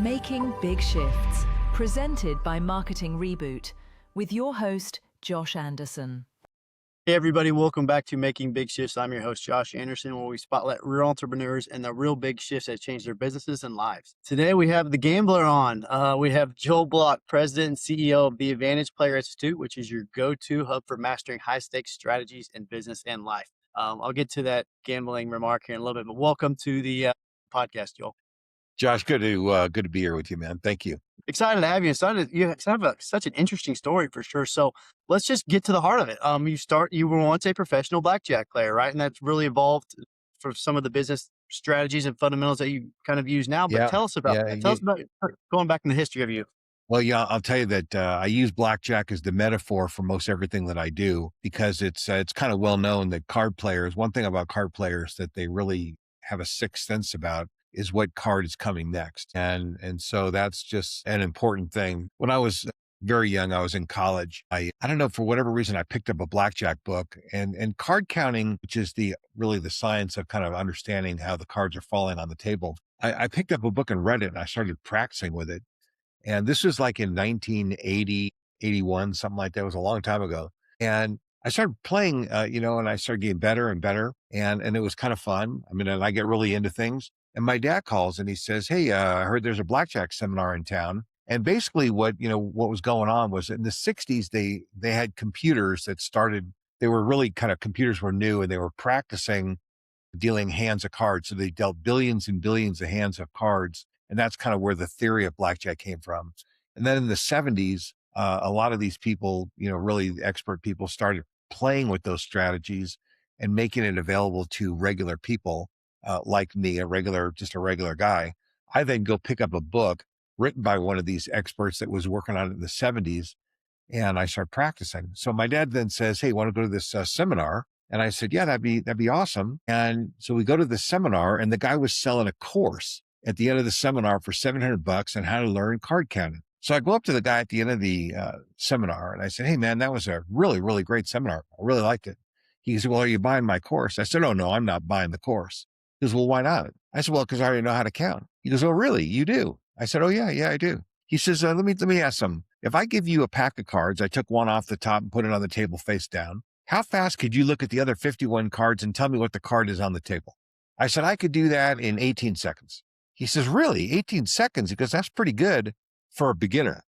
Making Big Shifts, presented by Marketing Reboot, with your host, Josh Anderson. Hey everybody, welcome back to Making Big Shifts. I'm your host, Josh Anderson, where we spotlight real entrepreneurs and the real big shifts that change their businesses and lives. Today we have the gambler on. We have Joel Block, President and CEO of the Advantage Player Institute, which is your go-to hub for mastering high-stakes strategies in business and life. I'll get to that gambling remark here in a little bit, but welcome to the podcast, Joel. Josh, good to be here with you, man. Thank you. Excited to have you. You have such an interesting story for sure. So let's just get to the heart of it. You were once a professional blackjack player, right? And that's really evolved for some of the business strategies and fundamentals that you kind of use now. But tell us about that. Tell us about going back in the history of you. Well, yeah, I'll tell you that I use blackjack as the metaphor for most everything that I do, because it's kind of well known that one thing about card players that they really have a sixth sense about is what card is coming next. And so that's just an important thing. When I was very young, I was in college. I don't know, for whatever reason, I picked up a blackjack book and card counting, which is really the science of kind of understanding how the cards are falling on the table. I picked up a book and read it, and I started practicing with it. And this was like in 1980, 81, something like that. It was a long time ago. And I started playing, and I started getting better and better. And it was kind of fun. I mean, and I get really into things. And my dad calls and he says, "Hey, I heard there's a blackjack seminar in town." And basically what was going on was in the 60s, they had computers that started, they were really computers were new, and they were practicing dealing hands of cards. So they dealt billions and billions of hands of cards. And that's kind of where the theory of blackjack came from. And then in the 70s, a lot of these people, really expert people, started playing with those strategies and making it available to regular people. Like me, just a regular guy. I then go pick up a book written by one of these experts that was working on it in the 70s, and I start practicing. So my dad then says, "Hey, want to go to this seminar?" And I said, "Yeah, that'd be awesome." And so we go to the seminar, and the guy was selling a course at the end of the seminar for $700 on how to learn card counting. So I go up to the guy at the end of the seminar, and I said, "Hey, man, that was a really, really great seminar. I really liked it." He said, "Well, are you buying my course?" I said, "Oh, no, I'm not buying the course." He goes, "Well, why not?" I said, "Well, because I already know how to count." He goes, "Oh, really? You do?" I said, "Oh, yeah, I do." He says, let me ask something. If I give you a pack of cards, I took one off the top and put it on the table face down. How fast could you look at the other 51 cards and tell me what the card is on the table? I said, "I could do that in 18 seconds. He says, "Really? 18 seconds? He goes, "That's pretty good for a beginner."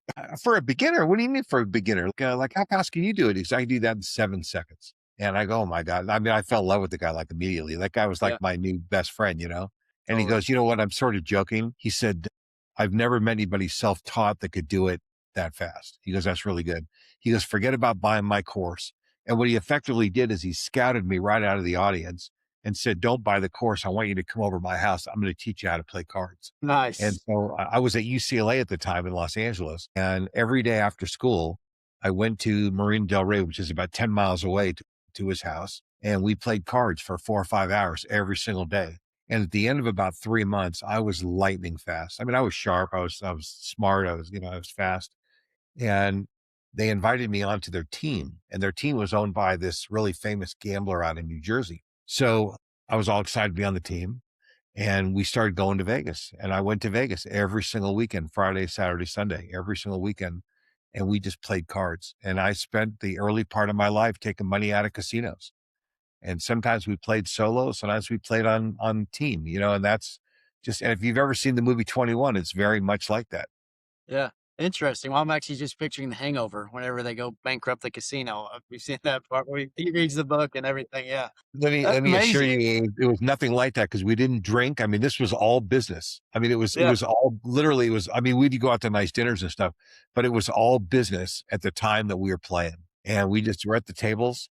For a beginner? What do you mean for a beginner? Like how fast can you do it? He said, "I can do that in 7 seconds. And I go, "Oh my God." I mean, I fell in love with the guy like immediately. That guy was like my new best friend, And Totally. He goes, "You know what? I'm sort of joking." He said, "I've never met anybody self-taught that could do it that fast." He goes, "That's really good." He goes, "Forget about buying my course." And what he effectively did is he scouted me right out of the audience and said, "Don't buy the course. I want you to come over to my house. I'm going to teach you how to play cards." Nice. And so I was at UCLA at the time in Los Angeles. And every day after school, I went to Marina Del Rey, which is about 10 miles away, to his house. And we played cards for 4 or 5 hours every single day. And at the end of about 3 months, I was lightning fast. I mean, I was sharp. I was smart. I was fast. And they invited me onto their team, and their team was owned by this really famous gambler out in New Jersey. So I was all excited to be on the team, and we started going to Vegas. And I went to Vegas every single weekend, Friday, Saturday, Sunday, every single weekend. And we just played cards. And I spent the early part of my life taking money out of casinos. And sometimes we played solo, sometimes we played on team, and that's just, and if you've ever seen the movie 21, it's very much like that. Yeah. Interesting. Well, I'm actually just picturing The Hangover whenever they go bankrupt the casino. We've seen that part where he reads the book and everything. Yeah. That's Let me assure amazing. you, it was nothing like that, because we didn't drink. I mean, this was all business. I mean, it was all literally, I mean, we'd go out to nice dinners and stuff, but it was all business at the time that we were playing. And we just were at the tables,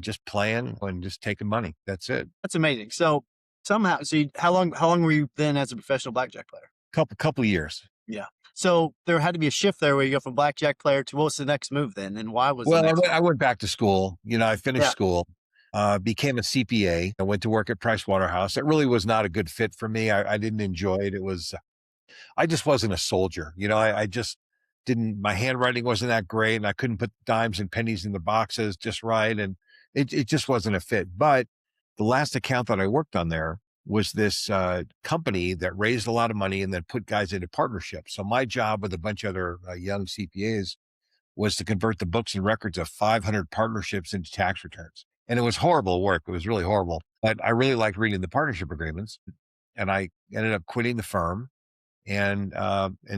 just playing and just taking money. That's it. That's amazing. So how long were you then as a professional blackjack player? Couple of years. Yeah. So there had to be a shift there where you go from blackjack player to, what was the next move then? And why was the Well, next I went back to school. I finished Yeah. school, became a CPA. I went to work at Price Waterhouse. It really was not a good fit for me. I didn't enjoy it. I just wasn't a soldier. I just didn't, my handwriting wasn't that great, and I couldn't put dimes and pennies in the boxes just right. And it just wasn't a fit. But the last account that I worked on there was this company that raised a lot of money and then put guys into partnerships. So my job with a bunch of other young CPAs was to convert the books and records of 500 partnerships into tax returns. And it was horrible work. It was really horrible. But I really liked reading the partnership agreements. And I ended up quitting the firm and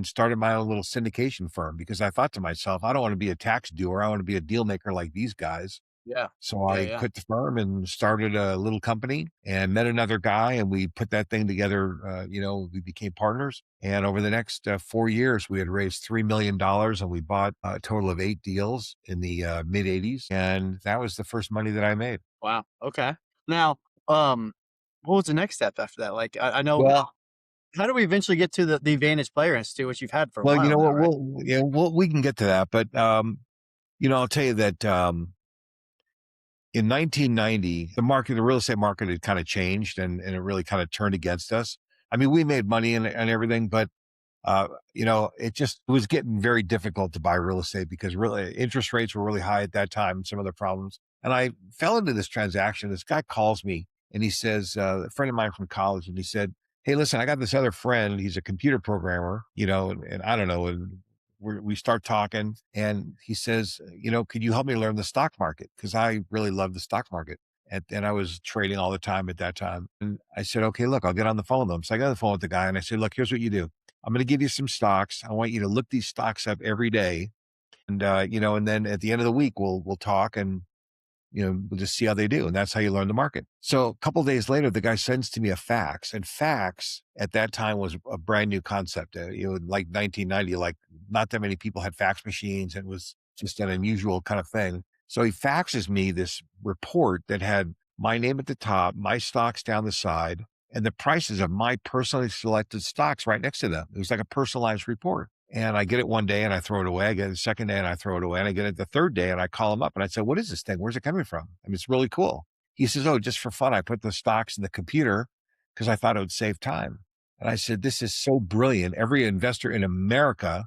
started my own little syndication firm because I thought to myself, I don't want to be a tax doer. I want to be a deal maker like these guys. Yeah. So Yeah. I Yeah. quit the firm and started a little company and met another guy, and we put that thing together. We became partners. And over the next 4 years, we had raised $3 million and we bought a total of 8 deals in the mid 80s. And that was the first money that I made. Wow. Okay. Now, what was the next step after that? Like, I know. Well, How do we eventually get to the Advantage Player Institute, which you've had for a well, you while know now, what? right? We can get to that. But, I'll tell you that in 1990, the real estate market had kind of changed and it really kind of turned against us. I mean, we made money and everything, but it was getting very difficult to buy real estate because really interest rates were really high at that time and some other problems. And I fell into this transaction. This guy calls me and he says, a friend of mine from college, and he said, "Hey, listen, I got this other friend. He's a computer programmer, and I don't know." And we start talking and he says, "Could you help me learn the stock market? Because I really love the stock market." And I was trading all the time at that time. And I said, "Okay, look, I'll get on the phone with him." So I got on the phone with the guy and I said, "Look, here's what you do. I'm going to give you some stocks. I want you to look these stocks up every day. And then at the end of the week, we'll talk and, we'll just see how they do." And that's how you learn the market. So a couple of days later, the guy sends to me a fax, and fax at that time was a brand new concept. Like 1990, like not that many people had fax machines. And it was just an unusual kind of thing. So he faxes me this report that had my name at the top, my stocks down the side, and the prices of my personally selected stocks right next to them. It was like a personalized report. And I get it one day and I throw it away. I get it the second day and I throw it away. And I get it the third day and I call him up and I say, "What is this thing? Where's it coming from?" I mean, it's really cool. He says, "Oh, just for fun, I put the stocks in the computer because I thought it would save time." And I said, "This is so brilliant. Every investor in America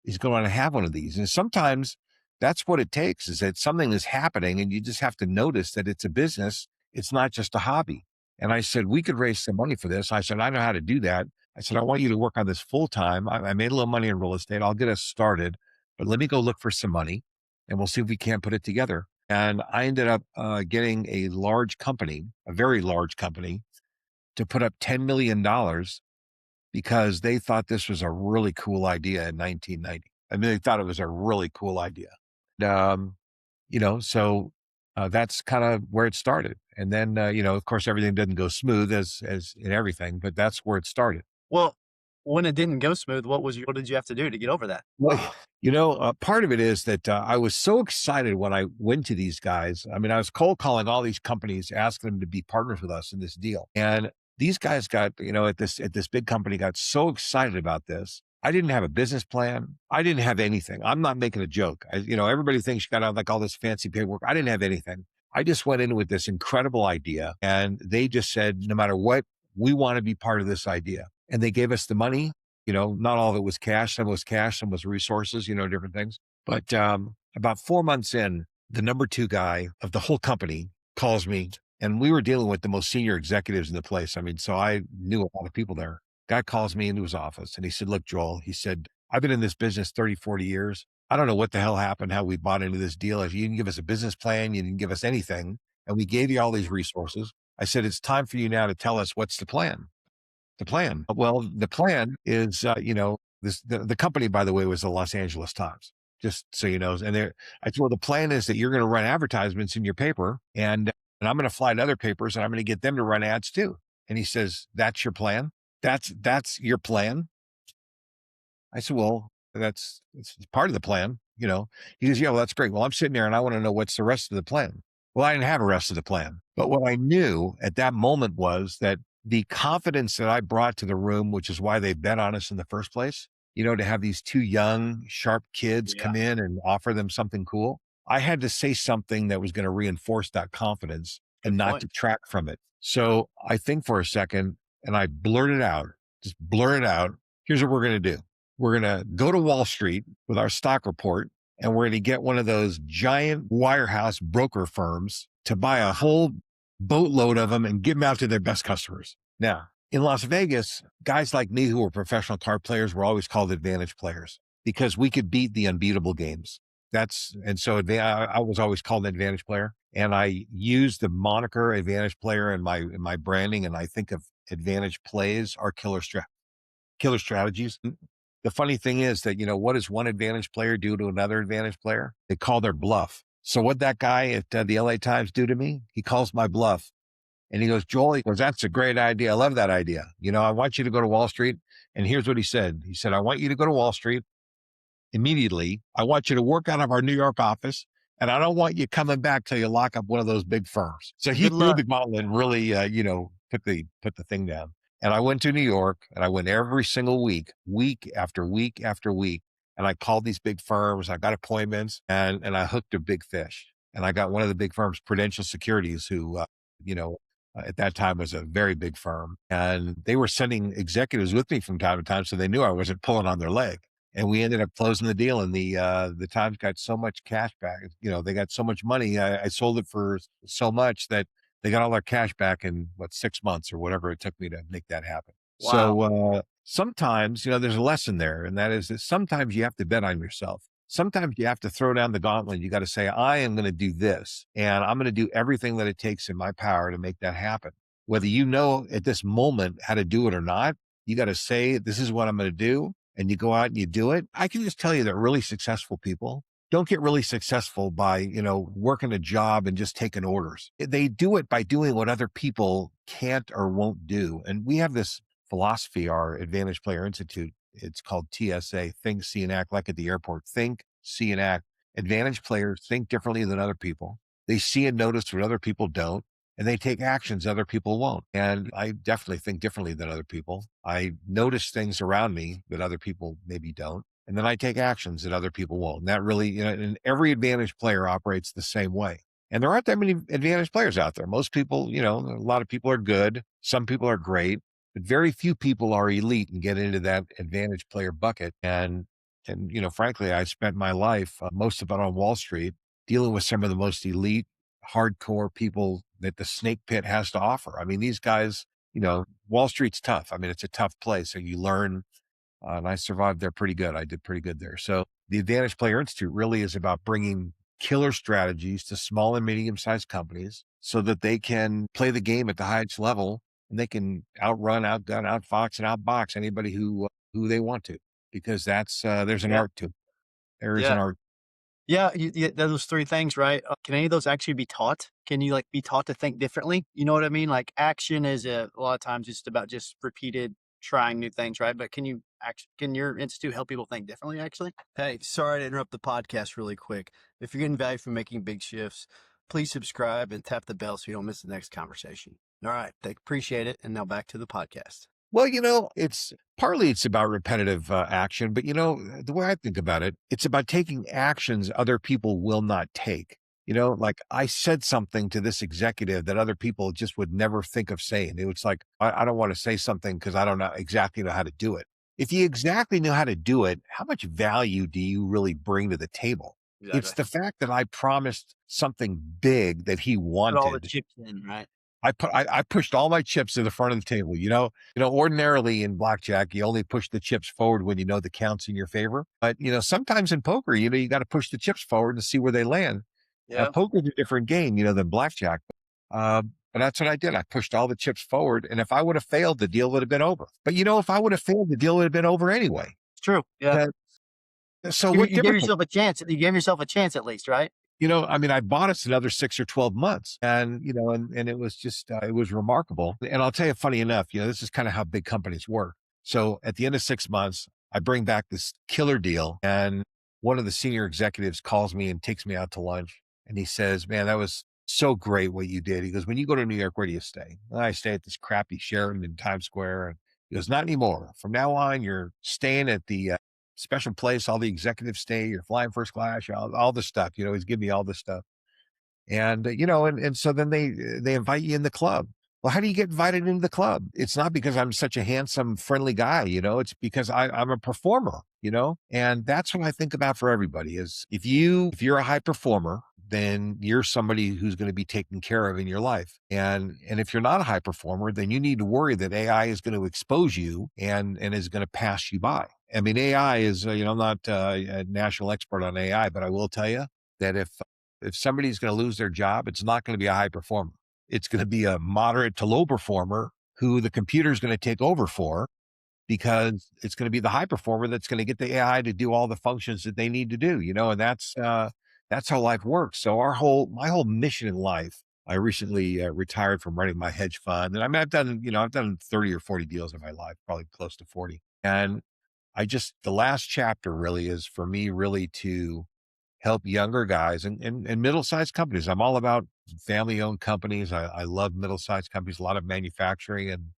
is going to have one of these." And sometimes that's what it takes, is that something is happening and you just have to notice that it's a business. It's not just a hobby. And I said, "We could raise some money for this." I said, "I know how to do that." I said, "I want you to work on this full time. I made a little money in real estate. I'll get us started, but let me go look for some money and we'll see if we can't put it together." And I ended up getting a large company, a very large company, to put up $10 million because they thought this was a really cool idea in 1990. I mean, they thought it was a really cool idea. Um, so that's kind of where it started. And then, of course, everything didn't go smooth as in everything, but that's where it started. Well, when it didn't go smooth, what did you have to do to get over that? Well, part of it is that I was so excited when I went to these guys. I mean, I was cold calling all these companies, asking them to be partners with us in this deal. And these guys got, at this big company, got so excited about this. I didn't have a business plan. I didn't have anything. I'm not making a joke. Everybody thinks you got to have like all this fancy paperwork. I didn't have anything. I just went in with this incredible idea, and they just said, "No matter what, we want to be part of this idea." And they gave us the money. Not all of it was cash. Some was cash, some was resources, different things. But about 4 months in, the number 2 guy of the whole company calls me, and we were dealing with the most senior executives in the place. I mean, so I knew a lot of people there. Guy calls me into his office and he said, "Look, Joel," he said, "I've been in this business 30, 40 years. I don't know what the hell happened, how we bought into this deal. If you didn't give us a business plan, you didn't give us anything, and we gave you all these resources." I said, "It's time for you now to tell us what's the plan." The plan. Well, the plan is, the company, by the way, was the Los Angeles Times, just so you know. And I told, "The plan is that you're going to run advertisements in your paper, and I'm going to fly to other papers and I'm going to get them to run ads too." And he says, "That's your plan? That's your plan?" I said, "Well, it's part of the plan, He goes, "Yeah, well, that's great. Well, I'm sitting there and I want to know what's the rest of the plan." Well, I didn't have a rest of the plan. But what I knew at that moment was that the confidence that I brought to the room, which is why they bet on us in the first place, to have these 2 young, sharp kids Yeah. come in and offer them something cool. I had to say something that was going to reinforce that confidence and Good not point. detract from it. So I think for a second and I blurted out, just blurted out, "Here's what we're going to do. We're going to go to Wall Street with our stock report, and we're going to get one of those giant wirehouse broker firms to buy a whole boatload of them and give them out to their best customers." Now, in Las Vegas, guys like me who were professional card players were always called advantage players because we could beat the unbeatable games. I was always called an advantage player, and I used the moniker advantage player in my branding. And I think of advantage plays are killer strategies. The funny thing is that, what does one advantage player do to another advantage player? They call their bluff. So what that guy at the LA Times do to me? He calls my bluff. And he goes, Joel, he goes, that's a great idea. I love that idea. I want you to go to Wall Street. And here's what he said. He said, I want you to go to Wall Street immediately. I want you to work out of our New York office. And I don't want you coming back till you lock up one of those big firms. So he Good threw luck. the gauntlet and really, put the thing down. And I went to New York, and I went every single week after week after week. And I called these big firms. I got appointments, and I hooked a big fish. And I got one of the big firms, Prudential Securities, who, at that time was a very big firm. And they were sending executives with me from time to time, so they knew I wasn't pulling on their leg. And we ended up closing the deal, and the Times got so much cash back. They got so much money. I sold it for so much that they got all their cash back in 6 months or whatever it took me to make that happen. Wow. So sometimes, there's a lesson there, and that is that sometimes you have to bet on yourself. Sometimes you have to throw down the gauntlet. You got to say, I am going to do this, and I'm going to do everything that it takes in my power to make that happen. Whether at this moment how to do it or not, you got to say, this is what I'm going to do. And you go out and you do it. I can just tell you that really successful people don't get really successful by, working a job and just taking orders. They do it by doing what other people can't or won't do. And we have this philosophy, our Advantage Player Institute. It's called TSA, think, see, and act, like at the airport. Think, see, and act. Advantage players think differently than other people. They see and notice what other people don't, and they take actions other people won't. And I definitely think differently than other people. I notice things around me that other people maybe don't. And then I take actions that other people won't. And that really, and every advantage player operates the same way. And there aren't that many advantage players out there. Most people, a lot of people are good. Some people are great, but very few people are elite and get into that advantage player bucket. And frankly, I spent my life, most of it on Wall Street, dealing with some of the most elite, hardcore people that the snake pit has to offer. I mean, these guys, Wall Street's tough. I mean, it's a tough place. So you learn, and I survived there pretty good. I did pretty good there. So the Advantage Player Institute really is about bringing killer strategies to small and medium-sized companies so that they can play the game at the highest level, and they can outrun, outgun, outfox, and outbox anybody who they want to, because there's an art to it. There is an art. Yeah, those three things, right? Can any of those actually be taught? Can you be taught to think differently? You know what I mean? Like action is a lot of times just about just repeated trying new things, right? But can your institute help people think differently actually? Hey, sorry to interrupt the podcast really quick. If you're getting value from making big shifts, please subscribe and tap the bell so you don't miss the next conversation. All right, appreciate it. And now back to the podcast. Well, it's about repetitive action, but the way I think about it, it's about taking actions other people will not take. Like I said something to this executive that other people just would never think of saying. It was like, I don't want to say something because I don't exactly know how to do it. If you exactly know how to do it, how much value do you really bring to the table? Exactly. It's the fact that I promised something big that he wanted. Put all the chips in, right? I pushed all my chips to the front of the table. Ordinarily in blackjack, you only push the chips forward when you know the count's in your favor. But sometimes in poker, you got to push the chips forward and see where they land. Yeah. Poker's a different game, than blackjack. But that's what I did. I pushed all the chips forward, and if I would have failed, the deal would have been over. But if I would have failed, the deal would have been over anyway. It's true. Yeah. So you gave yourself a chance. You gave yourself a chance at least, right? I bought us another 6 or 12 months, and it was just, it was remarkable. And I'll tell you, funny enough, this is kind of how big companies work. So at the end of 6 months, I bring back this killer deal, and one of the senior executives calls me and takes me out to lunch. And he says, man, that was so great what you did. He goes, when you go to New York, where do you stay? And I stay at this crappy Sheraton in Times Square. And he goes, not anymore. From now on, you're staying at the special place all the executives stay. You're flying first class, all the stuff. He's giving me all this stuff. And, and so then they invite you in the club. Well, how do you get invited into the club? It's not because I'm such a handsome, friendly guy, it's because I'm a performer, and that's what I think about for everybody is if you're a high performer, then you're somebody who's going to be taken care of in your life. And if you're not a high performer, then you need to worry that AI is going to expose you and is going to pass you by. I mean, AI is, I'm not a national expert on AI, but I will tell you that if somebody's going to lose their job, it's not going to be a high performer. It's going to be a moderate to low performer who the computer is going to take over for, because it's going to be the high performer that's going to get the AI to do all the functions that they need to do, and that's how life works. So my whole mission in life, I recently retired from running my hedge fund. And I mean, I've done 30 or 40 deals in my life, probably close to 40. And the last chapter really is for me really to help younger guys and middle-sized companies. I'm all about family-owned companies. I love middle-sized companies, a lot of manufacturing and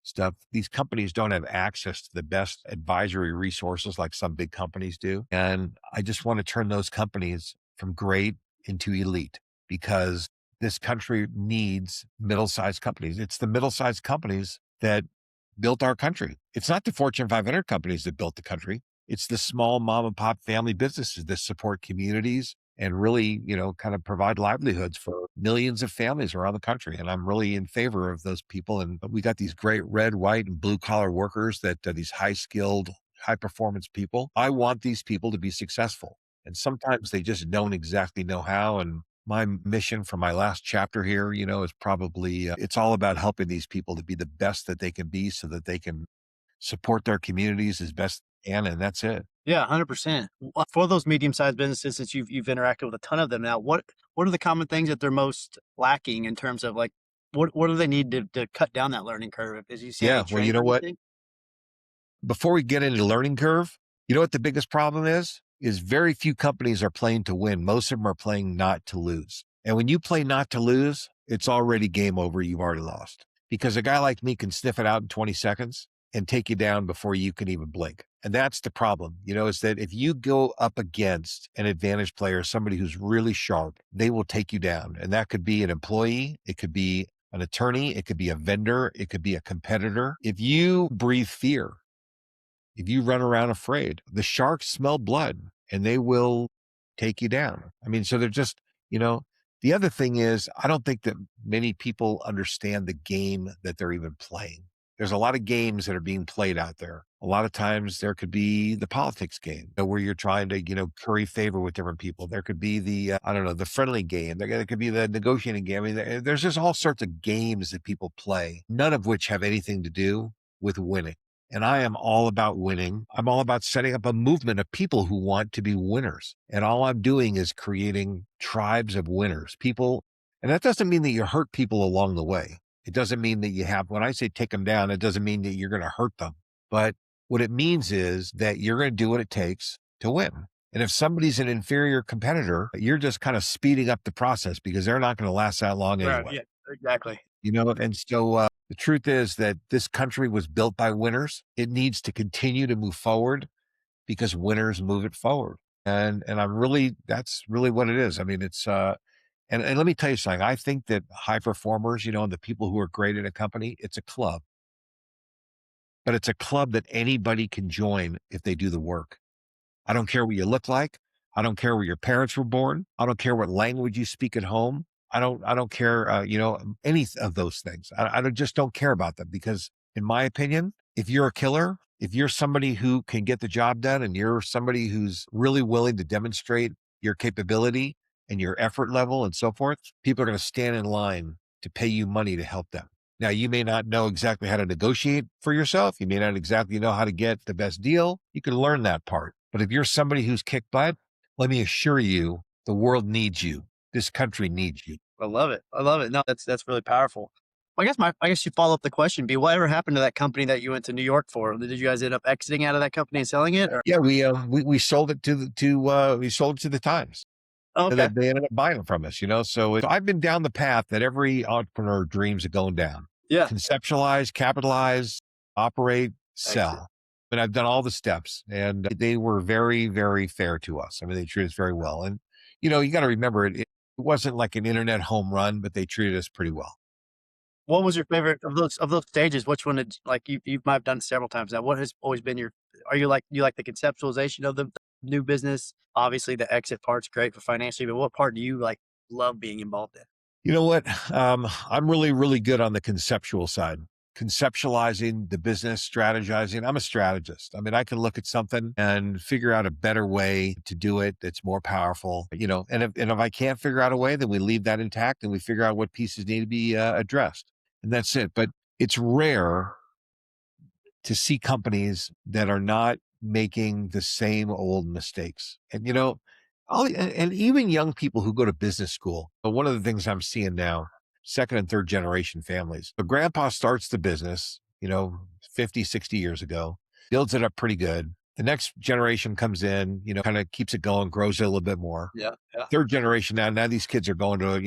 stuff. These companies don't have access to the best advisory resources like some big companies do. And I just want to turn those companies from great into elite, because this country needs middle-sized companies. It's the middle-sized companies that built our country. It's not the Fortune 500 companies that built the country. It's the small mom and pop family businesses that support communities and really, kind of provide livelihoods for millions of families around the country. And I'm really in favor of those people. And we got these great red, white, and blue collar workers that these high skilled, high performance people. I want these people to be successful. And sometimes they just don't exactly know how. And my mission for my last chapter here, is probably, it's all about helping these people to be the best that they can be so that they can support their communities as best they can. And that's it. Yeah, 100%. For those medium-sized businesses, since you've interacted with a ton of them now, what are the common things that they're most lacking in terms of like, what do they need to cut down that learning curve? Is you see any Yeah. Well, you trends know or what? anything? Before we get into the learning curve, you know what the biggest problem is very few companies are playing to win. Most of them are playing not to lose. And when you play not to lose, it's already game over. You've already lost, because a guy like me can sniff it out in 20 seconds and take you down before you can even blink. And that's the problem, is that if you go up against an advantage player, somebody who's really sharp, they will take you down. And that could be an employee. It could be an attorney. It could be a vendor. It could be a competitor. If you breathe fear, if you run around afraid, the sharks smell blood and they will take you down. I mean, so they're just, the other thing is, I don't think that many people understand the game that they're even playing. There's a lot of games that are being played out there. A lot of times there could be the politics game where you're trying to, curry favor with different people. There could be the friendly game. There could be the negotiating game. I mean, there's just all sorts of games that people play, none of which have anything to do with winning. And I am all about winning. I'm all about setting up a movement of people who want to be winners. And all I'm doing is creating tribes of winners, people. And that doesn't mean that you hurt people along the way. It doesn't mean that when I say take them down, it doesn't mean that you're going to hurt them. But what it means is that you're going to do what it takes to win. And if somebody's an inferior competitor, you're just kind of speeding up the process, because they're not going to last that long anyway. Right, yeah, exactly. And so the truth is that this country was built by winners. It needs to continue to move forward because winners move it forward. And that's really what it is. I mean, it's, and let me tell you something. I think that high performers, and the people who are great in a company, it's a club, but it's a club that anybody can join if they do the work. I don't care what you look like. I don't care where your parents were born. I don't care what language you speak at home. I don't care, any of those things. I just don't care about them, because in my opinion, if you're a killer, if you're somebody who can get the job done and you're somebody who's really willing to demonstrate your capability and your effort level and so forth, people are going to stand in line to pay you money to help them. Now, you may not know exactly how to negotiate for yourself. You may not exactly know how to get the best deal. You can learn that part. But if you're somebody who's kicked butt, let me assure you, the world needs you. This country needs you. I love it. I love it. No, that's really powerful. I guess you follow up the question be, whatever happened to that company that you went to New York for? Did you guys end up exiting out of that company and selling it? Or? Yeah, we sold it to the Times. Oh, okay. They ended up buying it from us, So I've been down the path that every entrepreneur dreams of going down. Yeah. Conceptualize, capitalize, operate, sell. Excellent. And I've done all the steps, and they were very, very fair to us. I mean, they treated us very well. And, you got to remember, it wasn't like an internet home run, but they treated us pretty well. What was your favorite of those stages? Which one did, like, you might have done several times now? What has always been you like the conceptualization of them? new business? Obviously, the exit part's great for financially, but what part do you like love being involved in? You know what? I'm really, really good on the conceptual side, conceptualizing the business, strategizing. I'm a strategist. I mean, I can look at something and figure out a better way to do it that's more powerful, and if I can't figure out a way, then we leave that intact and we figure out what pieces need to be addressed. And that's it. But it's rare to see companies that are not making the same old mistakes. And and even young people who go to business school. But one of the things I'm seeing now, second and third generation families. The grandpa starts the business, 50, 60 years ago, builds it up pretty good. The next generation comes in, kind of keeps it going, grows it a little bit more. Yeah, yeah, Third generation now these kids are going to,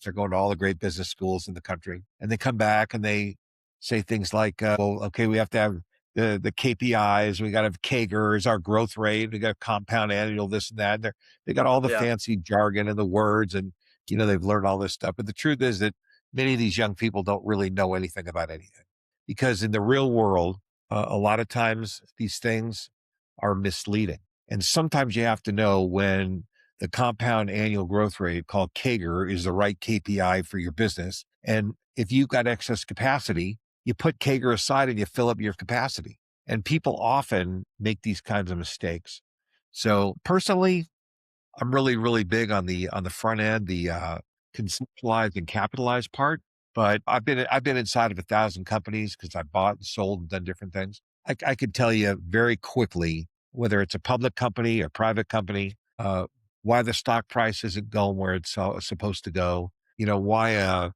they're going to all the great business schools in the country, and they come back and they say things like, well, okay, we have to have the KPIs, we got to have CAGRs, our growth rate, we got compound annual, this and that. They got all the yeah. fancy jargon and the words, and they've learned all this stuff. But the truth is that many of these young people don't really know anything about anything, because in the real world, a lot of times these things are misleading. And sometimes you have to know when the compound annual growth rate, called CAGR, is the right KPI for your business. And if you've got excess capacity, you put CAGR aside and you fill up your capacity. And people often make these kinds of mistakes. So personally, I'm really, really big on the front end, the conceptualize and capitalize part. But I've been inside of 1,000 companies because I bought and sold and done different things. I could tell you very quickly whether it's a public company or private company, why the stock price isn't going where it's supposed to go. Why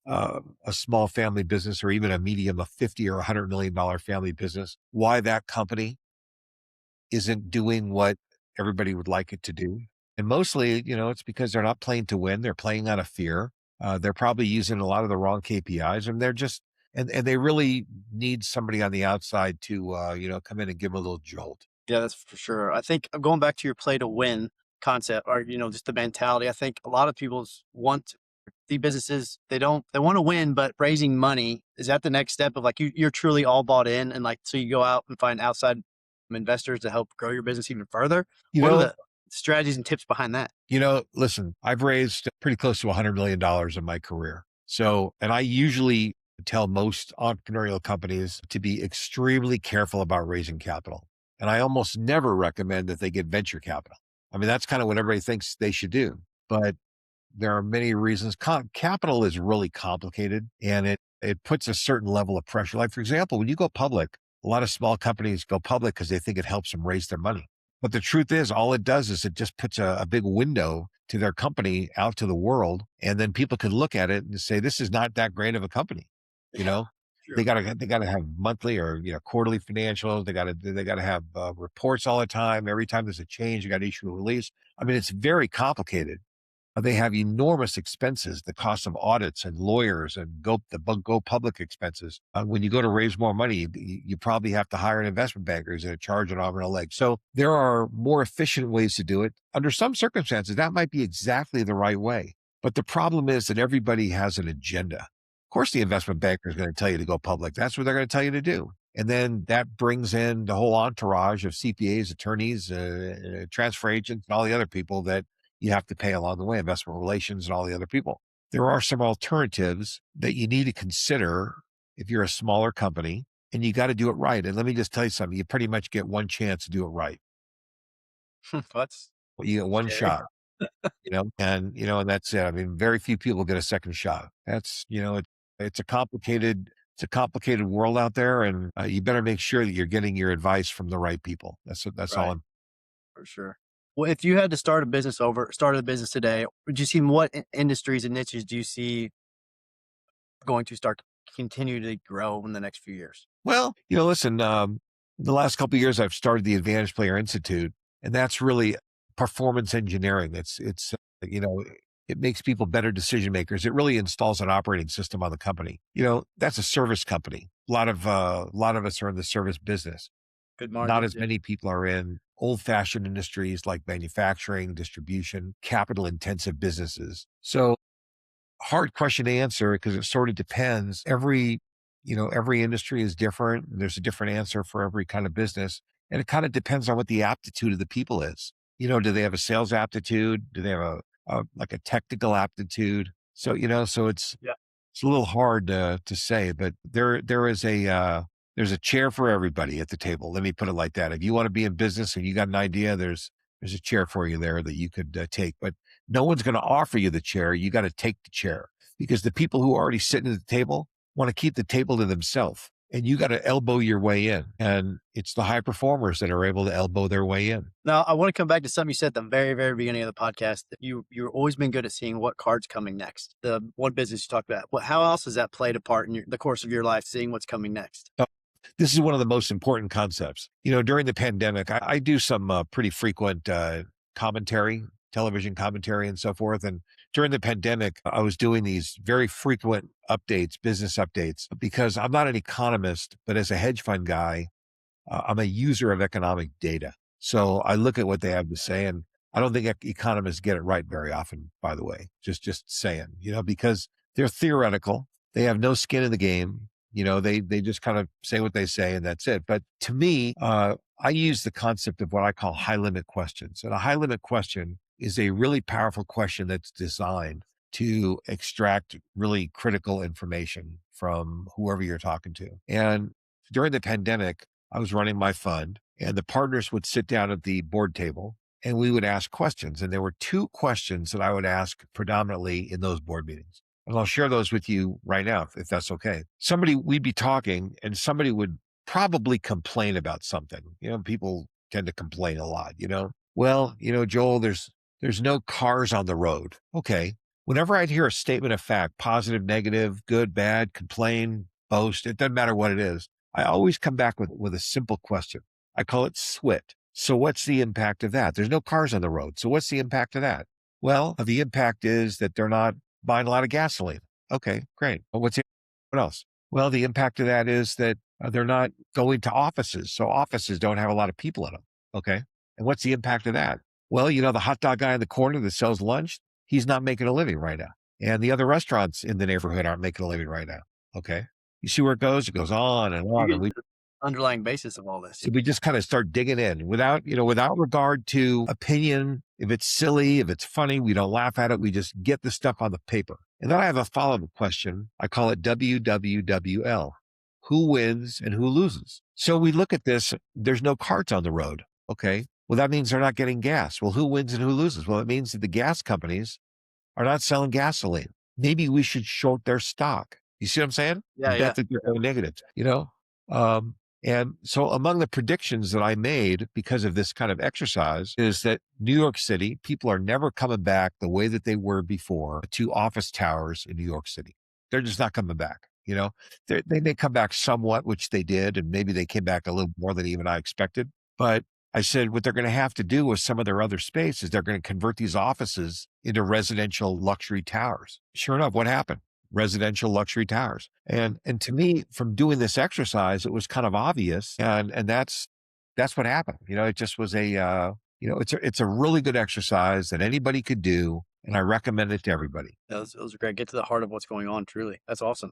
a small family business or even a medium, a 50 or $100 million family business, why that company isn't doing what everybody would like it to do. And mostly, it's because they're not playing to win. They're playing out of fear. They're probably using a lot of the wrong KPIs, and they're just, and they really need somebody on the outside to, come in and give them a little jolt. Yeah, that's for sure. I think going back to your play to win concept, or just the mentality. I think a lot of people's want the businesses, they want to win, but raising money, is that the next step of like you're truly all bought in, and like so you go out and find outside investors to help grow your business even further? You What are know, the strategies and tips behind that? listen, I've raised pretty close to $100 million in my career. So, and I usually tell most entrepreneurial companies to be extremely careful about raising capital. And I almost never recommend that they get venture capital. I mean, that's kind of what everybody thinks they should do. But there are many reasons. Capital is really complicated, and it puts a certain level of pressure. Like, for example, when you go public, a lot of small companies go public because they think it helps them raise their money. But the truth is, all it does is it just puts a big window to their company out to the world. And then people can look at it and say, this is not that great of a company. You know, Sure. they gotta have monthly or, quarterly financials. They gotta have reports all the time. Every time there's a change, you got to issue a release. I mean, it's very complicated. They have enormous expenses, the cost of audits and lawyers and go public expenses. When you go to raise more money, you probably have to hire an investment bankers and charge an arm and a leg. So there are more efficient ways to do it. Under some circumstances, that might be exactly the right way. But the problem is that everybody has an agenda. Of course, the investment banker is going to tell you to go public. That's what they're going to tell you to do. And then that brings in the whole entourage of CPAs, attorneys, transfer agents, and all the other people that you have to pay along the way, investment relations and all the other people. There are some alternatives that you need to consider if you're a smaller company, and you got to do it right. And let me just tell you something, you pretty much get one chance to do it right. That's You get one scary. shot, and that's it. I mean, very few people get a second shot. That's, it's a complicated world out there, and you better make sure that you're getting your advice from the right people. That's all Right. I'm. For sure. Well, if you had to start a business today, would you see what industries and niches do you see going to start to continue to grow in the next few years? Well, listen, the last couple of years I've started the Advantage Player Institute, and that's really performance engineering. It makes people better decision makers. It really installs an operating system on the company. That's a service company. A lot of us are in the service business. Good Not margins. as Yeah. many people are in old-fashioned industries like manufacturing, distribution, capital-intensive businesses. So hard question to answer because it sort of depends. Every industry is different. There's a different answer for every kind of business. And it kind of depends on what the aptitude of the people is. Do they have a sales aptitude? Do they have like a technical aptitude? So, so it's a little hard to say, but there's a chair for everybody at the table. Let me put it like that. If you want to be in business and you got an idea, there's a chair for you there that you could take, but no one's going to offer you the chair. You got to take the chair, because the people who are already sitting at the table want to keep the table to themselves, and you got to elbow your way in. And it's the high performers that are able to elbow their way in. Now, I want to come back to something you said at the very, very beginning of the podcast. That you've always been good at seeing what card's coming next. The one business you talked about. How else has that played a part in the course of your life, seeing what's coming next? This is one of the most important concepts. During the pandemic, I do some pretty frequent commentary, television commentary and so forth. And during the pandemic, I was doing these very frequent updates, business updates, because I'm not an economist, but as a hedge fund guy, I'm a user of economic data. So I look at what they have to say, and I don't think economists get it right very often, by the way, just saying, because they're theoretical. They have no skin in the game. They just kind of say what they say, and that's it. But to me, I use the concept of what I call high limit questions. And a high limit question is a really powerful question that's designed to extract really critical information from whoever you're talking to. And during the pandemic, I was running my fund, and the partners would sit down at the board table and we would ask questions. And there were two questions that I would ask predominantly in those board meetings. And I'll share those with you right now, if that's okay. We'd be talking, and somebody would probably complain about something. People tend to complain a lot, Well, Joel, there's no cars on the road. Okay. Whenever I'd hear a statement of fact, positive, negative, good, bad, complain, boast, it doesn't matter what it is, I always come back with a simple question. I call it SWIT. So what's the impact of that? There's no cars on the road. So what's the impact of that? Well, the impact is that they're not buying a lot of gasoline. Okay, great. What else? Well, the impact of that is that they're not going to offices. So offices don't have a lot of people in them. Okay. And what's the impact of that? Well, the hot dog guy in the corner that sells lunch, he's not making a living right now. And the other restaurants in the neighborhood aren't making a living right now. Okay. You see where it goes? It goes on and on. And underlying basis of all this. So we just kind of start digging in without regard to opinion. If it's silly, if it's funny, we don't laugh at it. We just get the stuff on the paper. And then I have a follow-up question. I call it WWWL. Who wins and who loses? So we look at this. There's no carts on the road. Okay. Well, that means they're not getting gas. Well, who wins and who loses? Well, it means that the gas companies are not selling gasoline. Maybe we should short their stock. You see what I'm saying? Yeah. Bet that they're going negative, and so among the predictions that I made because of this kind of exercise is that New York City, people are never coming back the way that they were before to office towers in New York City. They're just not coming back. They may come back somewhat, which they did, and maybe they came back a little more than even I expected. But I said, what they're going to have to do with some of their other space is they're going to convert these offices into residential luxury towers. Sure enough, what happened? Residential luxury towers. And to me, from doing this exercise, it was kind of obvious. And that's what happened. It just was it's a really good exercise that anybody could do. And I recommend it to everybody. Those are great. Get to the heart of what's going on. Truly. That's awesome.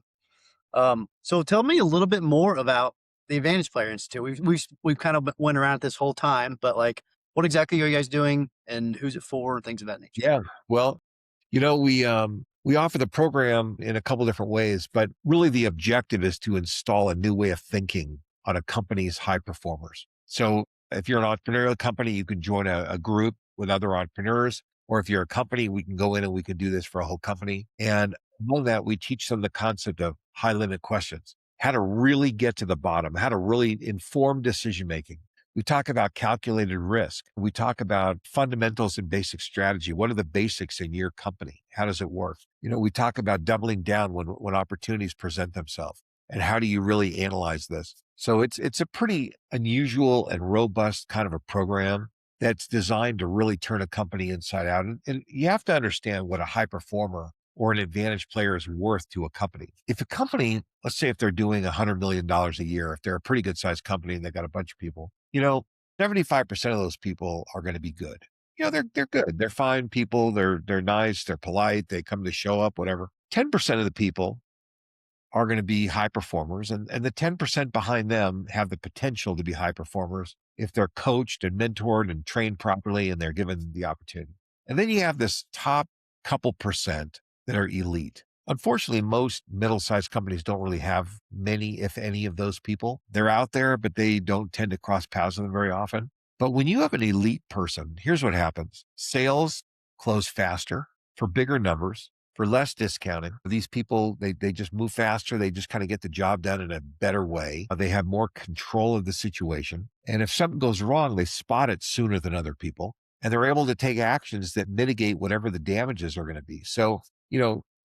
So tell me a little bit more about the Advantage Player Institute. We've kind of went around it this whole time, but what exactly are you guys doing and who's it for and things of that nature? Yeah. Well, we offer the program in a couple different ways, but really the objective is to install a new way of thinking on a company's high performers. So if you're an entrepreneurial company, you can join a group with other entrepreneurs, or if you're a company, we can go in and we can do this for a whole company. And among that, we teach them the concept of high limit questions, how to really get to the bottom, how to really inform decision-making. We talk about calculated risk. We talk about fundamentals and basic strategy. What are the basics in your company? How does it work? We talk about doubling down when opportunities present themselves. And how do you really analyze this? So it's a pretty unusual and robust kind of a program that's designed to really turn a company inside out. And you have to understand what a high performer or an advantage player is worth to a company. If a company, let's say if they're doing $100 million a year, if they're a pretty good sized company and they got a bunch of people, 75% of those people are going to be good. They're good. They're fine people. They're nice. They're polite. They come to show up, whatever. 10% of the people are going to be high performers, and the 10% behind them have the potential to be high performers if they're coached and mentored and trained properly and they're given the opportunity. And then you have this top couple percent that are elite. Unfortunately, most middle-sized companies don't really have many, if any, of those people. They're out there, but they don't tend to cross paths with them very often. But when you have an elite person, here's what happens. Sales close faster for bigger numbers, for less discounting. These people, they just move faster. They just kind of get the job done in a better way. They have more control of the situation. And if something goes wrong, they spot it sooner than other people. And they're able to take actions that mitigate whatever the damages are going to be. So,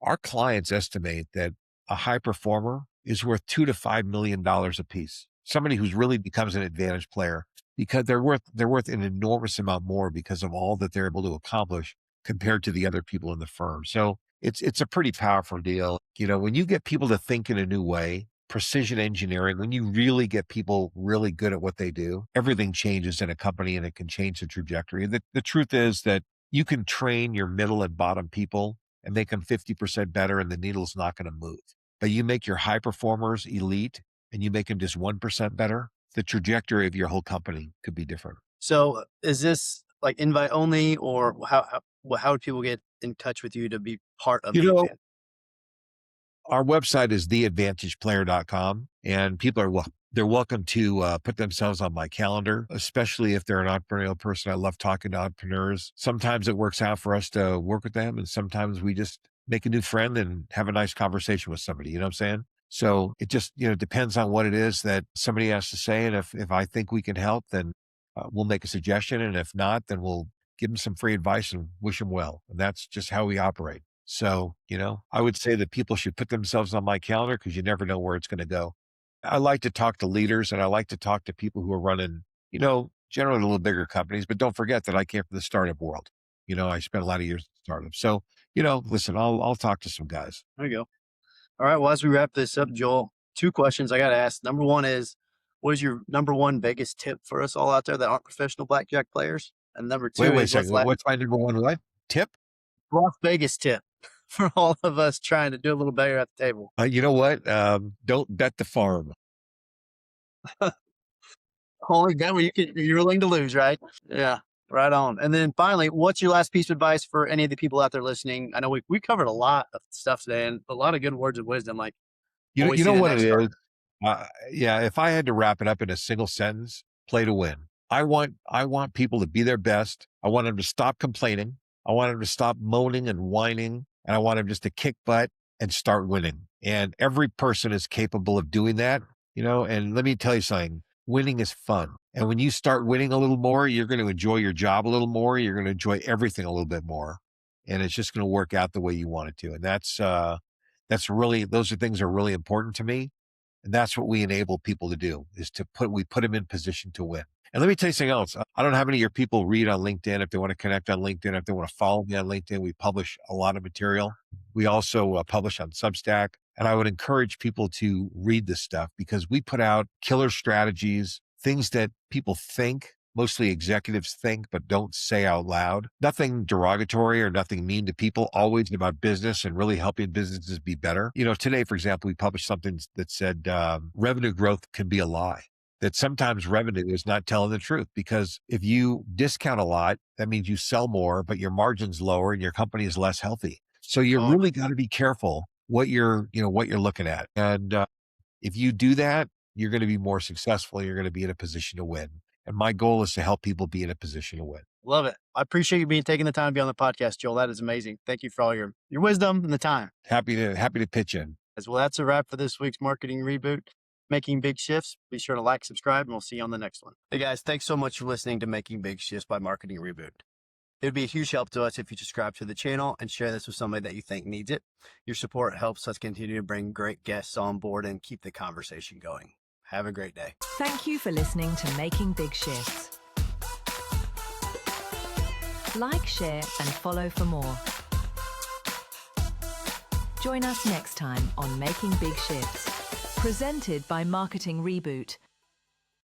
our clients estimate that a high performer is worth $2 to $5 million a piece. Somebody who's really becomes an advantage player, because they're worth an enormous amount more because of all that they're able to accomplish compared to the other people in the firm. So it's a pretty powerful deal. When you get people to think in a new way, precision engineering, when you really get people really good at what they do, everything changes in a company and it can change the trajectory. The truth is that you can train your middle and bottom people and make them 50% better, and the needle's not going to move. But you make your high performers elite and you make them just 1% better, the trajectory of your whole company could be different. So is this like invite only, or how do people get in touch with you to be part of the event? Our website is theadvantageplayer.com, and people they're welcome to put themselves on my calendar, especially if they're an entrepreneurial person. I love talking to entrepreneurs. Sometimes it works out for us to work with them, and sometimes we just make a new friend and have a nice conversation with somebody. You know what I'm saying? So it just, depends on what it is that somebody has to say. And if I think we can help, then we'll make a suggestion. And if not, then we'll give them some free advice and wish them well. And that's just how we operate. So, I would say that people should put themselves on my calendar, because you never know where it's going to go. I like to talk to leaders, and I like to talk to people who are running, generally a little bigger companies, but don't forget that I came from the startup world. I spent a lot of years in startups. So, listen, I'll talk to some guys. There you go. All right. Well, as we wrap this up, Joel, 2 questions I got to ask. Number one is, what is your number one biggest tip for us all out there that aren't professional blackjack players? And number 2 Wait a is, second. What's my number one what? Tip? Las Vegas tip for all of us trying to do a little better at the table. You know what? Don't bet the farm. Only game where you're willing to lose, right? Yeah. Right on. And then finally, what's your last piece of advice for any of the people out there listening? I know we covered a lot of stuff today and a lot of good words of wisdom. Like, You always know see the what it next is? start. Yeah, if I had to wrap it up in a single sentence, play to win. I want people to be their best. I want them to stop complaining. I want them to stop moaning and whining. And I want them just to kick butt and start winning. And every person is capable of doing that, and let me tell you something. Winning is fun. And when you start winning a little more, you're going to enjoy your job a little more. You're going to enjoy everything a little bit more. And it's just going to work out the way you want it to. And those are things that are really important to me. And that's what we enable people to do, is we put them in position to win. And let me tell you something else. I don't know how many of your people read on LinkedIn. If they want to connect on LinkedIn, if they want to follow me on LinkedIn, we publish a lot of material. We also publish on Substack. And I would encourage people to read this stuff, because we put out killer strategies, things that people think, mostly executives think, but don't say out loud. Nothing derogatory or nothing mean to people, always about business and really helping businesses be better. Today, for example, we published something that said revenue growth can be a lie. That sometimes revenue is not telling the truth, because if you discount a lot, that means you sell more, but your margin's lower and your company is less healthy. So you really got to be careful what you're looking at. And if you do that, you're going to be more successful. You're going to be in a position to win. And my goal is to help people be in a position to win. Love it. I appreciate you taking the time to be on the podcast, Joel. That is amazing. Thank you for all your wisdom and the time. Happy to pitch in. As well, that's a wrap for this week's Marketing Reboot, Making Big Shifts. Be sure to like, subscribe, and we'll see you on the next one. Hey guys, thanks so much for listening to Making Big Shifts by Marketing Reboot. It would be a huge help to us if you subscribe to the channel and share this with somebody that you think needs it. Your support helps us continue to bring great guests on board and keep the conversation going. Have a great day. Thank you for listening to Making Big Shifts. Like, share, and follow for more. Join us next time on Making Big Shifts, presented by Marketing Reboot,